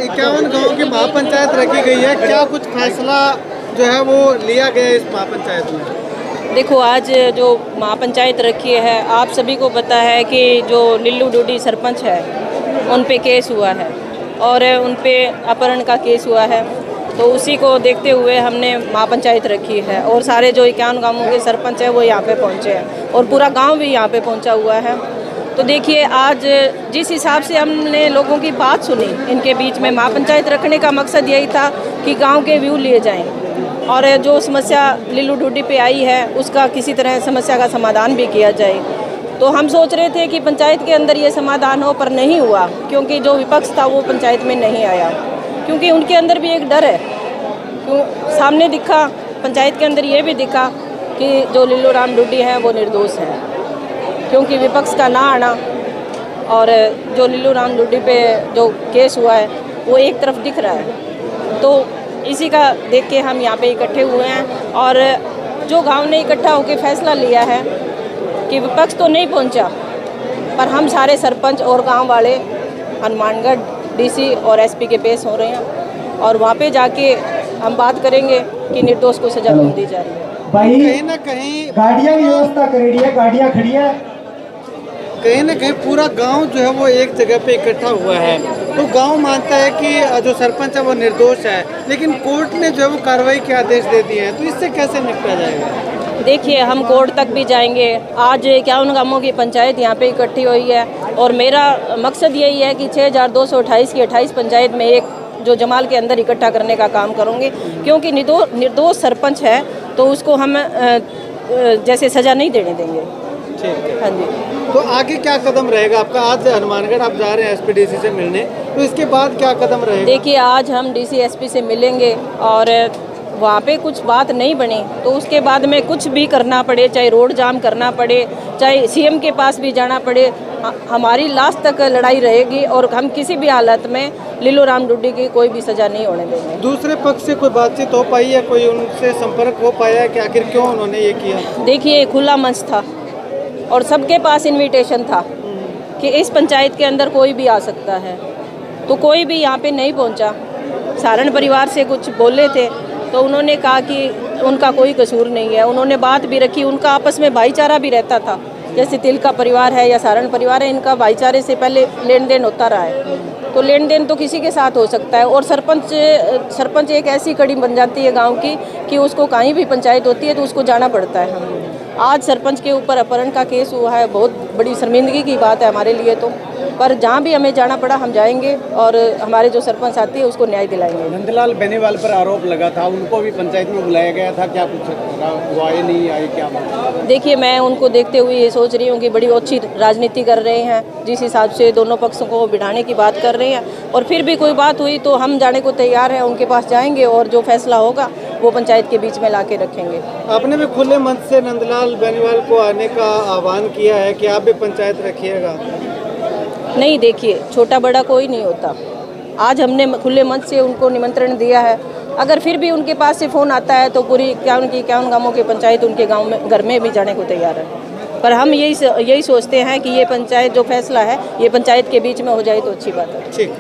51 गांव की महापंचायत रखी गई है, क्या कुछ फैसला जो है वो लिया गया इस महापंचायत में? देखो, आज जो महापंचायत रखी है, आप सभी को पता है कि जो लिल्लू डोडी सरपंच है उन पे केस हुआ है और उन पे अपहरण का केस हुआ है। तो उसी को देखते हुए हमने महापंचायत रखी है और सारे जो 51 गांवों के सरपंच हैं वो यहाँ पे पहुँचे हैं और पूरा गांव भी यहाँ पे पहुँचा हुआ है। तो देखिए, आज जिस हिसाब से हमने लोगों की बात सुनी, इनके बीच में महापंचायत रखने का मकसद यही था कि गांव के व्यू लिए जाएं और जो समस्या लिल्लू डोडी पे आई है उसका किसी तरह समस्या का समाधान भी किया जाए। तो हम सोच रहे थे कि पंचायत के अंदर ये समाधान हो, पर नहीं हुआ, क्योंकि जो विपक्ष था वो पंचायत में नहीं आया, क्योंकि उनके अंदर भी एक डर है। सामने दिखा, पंचायत के अंदर ये भी दिखा कि जो लिल्लू राम डोडी है वो निर्दोष है, क्योंकि विपक्ष का ना आना और जो लिल्लू राम डोडी पे जो केस हुआ है वो एक तरफ दिख रहा है। तो इसी का देख के हम यहाँ पे इकट्ठे हुए हैं और जो गांव ने इकट्ठा होकर फैसला लिया है कि विपक्ष तो नहीं पहुँचा, पर हम सारे सरपंच और गांव वाले हनुमानगढ़ डीसी और एसपी के पेश हो रहे हैं और वहाँ पे जाके हम बात करेंगे कि निर्दोष को सजा क्यों दी जा रही है। भाई कहीं ना कहीं गाड़ियाँ की व्यवस्था करेगी है, गाड़ियाँ खड़ी है। कहीं ना कहीं पूरा गांव जो है वो एक जगह पे इकट्ठा हुआ है। तो गांव मानता है कि जो सरपंच है वो निर्दोष है, लेकिन कोर्ट ने जो है वो कार्रवाई के आदेश दे दिए हैं। तो इससे कैसे निपटा जाएगा? देखिए, हम कोर्ट तक भी जाएंगे। आज 51 गांवों की पंचायत यहाँ पे इकट्ठी हुई है और मेरा मकसद यही है कि 6228 की 28 पंचायत में एक जो जमाल के अंदर इकट्ठा करने का काम करूँगी, क्योंकि निर्दोष सरपंच है तो उसको हम जैसे सज़ा नहीं देने देंगे। ठीक है। हाँ जी। तो आगे क्या कदम रहेगा आपका? आज हनुमानगढ़ आप जा रहे हैं एसपी डीसी से मिलने, तो इसके बाद क्या कदम रहेगा? देखिए, आज हम डीसी एसपी से मिलेंगे और वहाँ पे कुछ बात नहीं बनी तो उसके बाद में कुछ भी करना पड़े, चाहे रोड जाम करना पड़े, चाहे सीएम के पास भी जाना पड़े, हमारी लास्ट तक लड़ाई रहेगी और हम किसी भी हालत में लिल्लू राम डोडी की कोई भी सज़ा नहीं होने देंगे। दूसरे पक्ष से कोई बातचीत हो पाई है, कोई उनसे संपर्क हो पाया है कि आखिर क्यों उन्होंने ये किया? देखिए, खुला मंच था और सबके पास इनविटेशन था कि इस पंचायत के अंदर कोई भी आ सकता है, तो कोई भी यहाँ पे नहीं पहुँचा। सारण परिवार से कुछ बोले थे तो उन्होंने कहा कि उनका कोई कसूर नहीं है। उन्होंने बात भी रखी, उनका आपस में भाईचारा भी रहता था। जैसे तिल का परिवार है या सारण परिवार है, इनका भाईचारे से पहले लेन देन होता रहा है, तो लेन देन तो किसी के साथ हो सकता है। और सरपंच एक ऐसी कड़ी बन जाती है गांव की कि उसको कहीं भी पंचायत होती है तो उसको जाना पड़ता है। आज सरपंच के ऊपर अपहरण का केस हुआ है, बहुत बड़ी शर्मिंदगी की बात है हमारे लिए तो, पर जहाँ भी हमें जाना पड़ा हम जाएंगे और हमारे जो सरपंच साथी है उसको न्याय दिलाएंगे। नंदलाल बेनीवाल पर आरोप लगा था, उनको भी पंचायत में बुलाया गया था, क्या कुछ हुआ नहीं आई क्या? देखिए, मैं उनको देखते हुए ये सोच रही हूँ कि बड़ी अच्छी राजनीति कर रहे हैं, जिस हिसाब से दोनों पक्षों को बिठाने की बात कर रहे हैं, और फिर भी कोई बात हुई तो हम जाने को तैयार हैं, उनके पास जाएंगे और जो फैसला होगा वो पंचायत के बीच में ला के रखेंगे। आपने भी खुले मंच से नंदलाल बेनीवाल को आने का आह्वान किया है कि आप भी पंचायत रखिएगा। नहीं, देखिए, छोटा बड़ा कोई नहीं होता। आज हमने खुले मंच से उनको निमंत्रण दिया है, अगर फिर भी उनके पास से फ़ोन आता है तो पूरी 51 गांवों की पंचायत उनके गांव में घर में भी जाने को तैयार है। पर हम यही सोचते हैं कि ये पंचायत जो फैसला है ये पंचायत के बीच में हो जाए तो अच्छी बात है। ठीक।